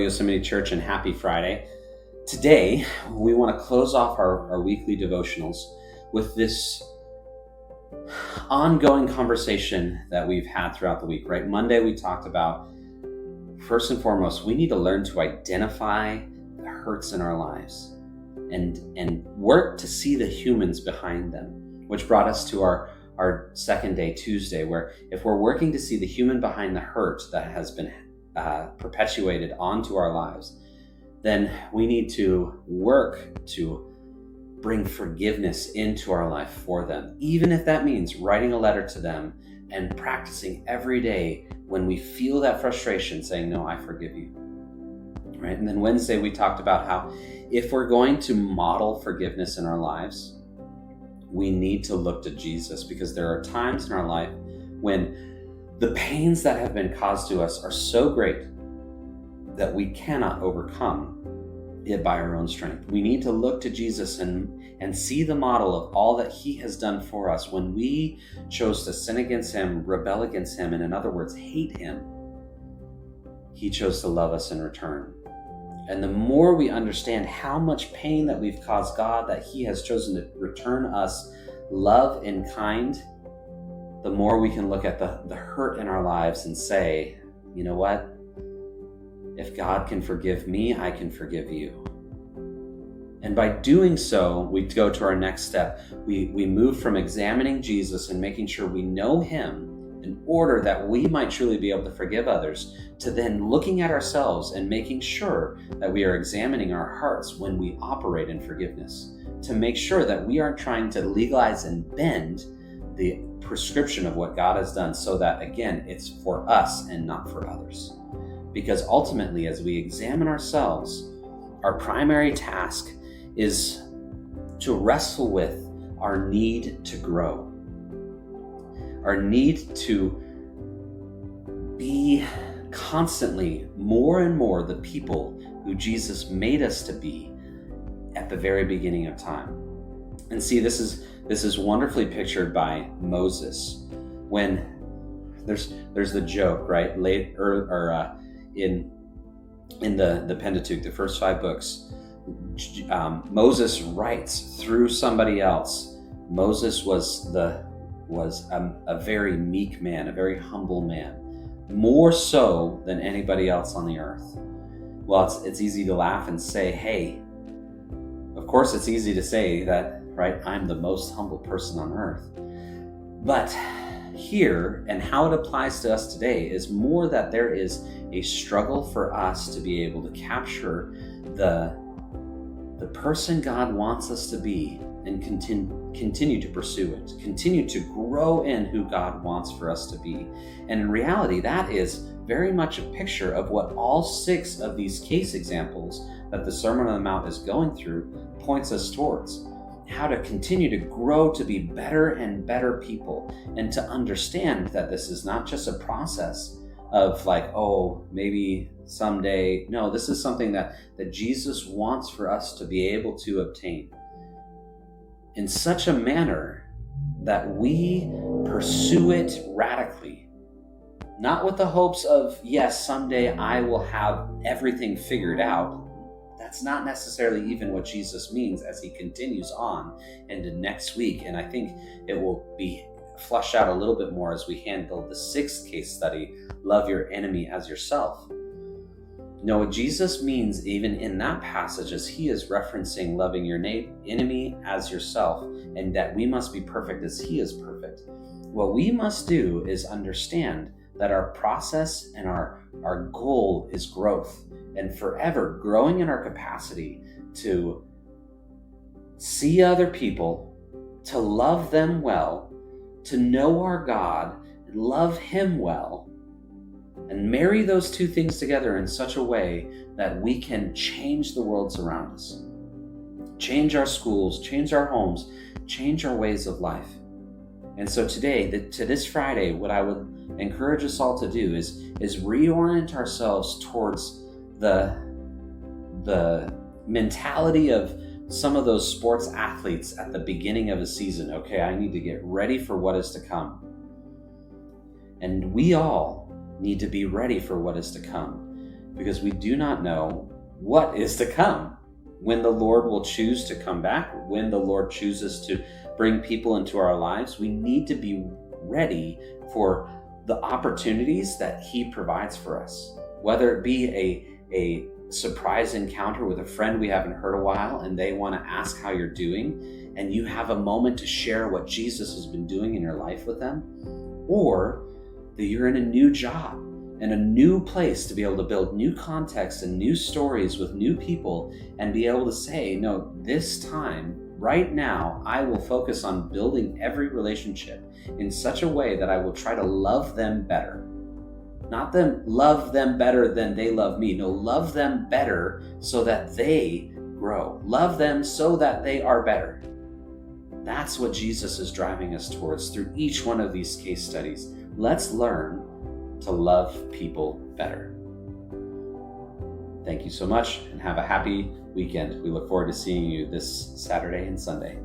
Yosemite Church, and happy Friday. Today, we want to close off our weekly devotionals with this ongoing conversation that we've had throughout the week, right? Monday, we talked about, first and foremost, we need to learn to identify the hurts in our lives and work to see the humans behind them, which brought us to our second day, Tuesday, where if we're working to see the human behind the hurt that has been perpetuated onto our lives, then we need to work to bring forgiveness into our life for them, even if that means writing a letter to them and practicing every day when we feel that frustration, saying, no, I forgive you, right? And then Wednesday, we talked about how if we're going to model forgiveness in our lives, we need to look to Jesus, because there are times in our life when the pains that have been caused to us are so great that we cannot overcome it by our own strength. We need to look to Jesus and see the model of all that he has done for us when we chose to sin against him, rebel against him, and in other words, hate him. He chose to love us in return. And the more we understand how much pain that we've caused God, that he has chosen to return us love and kind, the more we can look at the hurt in our lives and say, you know what? If God can forgive me, I can forgive you. And by doing so, we go to our next step. We move from examining Jesus and making sure we know him in order that we might truly be able to forgive others, to then looking at ourselves and making sure that we are examining our hearts when we operate in forgiveness, to make sure that we aren't trying to legalize and bend the prescription of what God has done, so that, again, it's for us and not for others. Because ultimately, as we examine ourselves, our primary task is to wrestle with our need to grow, our need to be constantly more and more the people who Jesus made us to be at the very beginning of time. And see, this is wonderfully pictured by Moses, when there's the joke, right? In the Pentateuch, the first 5 books, Moses writes through somebody else. Moses was a very meek man, a very humble man, more so than anybody else on the earth. Well, it's easy to laugh and say, hey, of course it's easy to say that, right? I'm the most humble person on earth. But here, and how it applies to us today, is more that there is a struggle for us to be able to capture the person God wants us to be and continue to pursue it, continue to grow in who God wants for us to be. And in reality, that is very much a picture of what all 6 of these case examples that the Sermon on the Mount is going through points us towards. How to continue to grow to be better and better people, and to understand that this is not just a process of like, oh, maybe someday. No, this is something that Jesus wants for us to be able to obtain in such a manner that we pursue it radically, not with the hopes of, yes, someday I will have everything figured out. That's not necessarily even what Jesus means as he continues on into next week. And I think it will be flushed out a little bit more as we handle the 6th case study, love your enemy as yourself. No, what Jesus means even in that passage is he is referencing loving your enemy as yourself, and that we must be perfect as he is perfect. What we must do is understand that our process and our goal is growth, and forever growing in our capacity to see other people, to love them well, to know our God, and love him well, and marry those 2 things together in such a way that we can change the worlds around us, change our schools, change our homes, change our ways of life. And so today, to this Friday, what I would encourage us all to do is reorient ourselves towards the mentality of some of those sports athletes at the beginning of a season. Okay, I need to get ready for what is to come. And we all need to be ready for what is to come. because we do not know what is to come. When the Lord will choose to come back, when the Lord chooses to bring people into our lives, we need to be ready for the opportunities that He provides for us. Whether it be a surprise encounter with a friend we haven't heard a while and they want to ask how you're doing, and you have a moment to share what Jesus has been doing in your life with them, or that you're in a new job and a new place to be able to build new context and new stories with new people and be able to say, no, this time, right now, I will focus on building every relationship in such a way that I will try to love them better. Not them love them better than they love me. No, love them better so that they grow. Love them so that they are better. That's what Jesus is driving us towards through each one of these case studies. Let's learn to love people better. Thank you so much and have a happy weekend. We look forward to seeing you this Saturday and Sunday.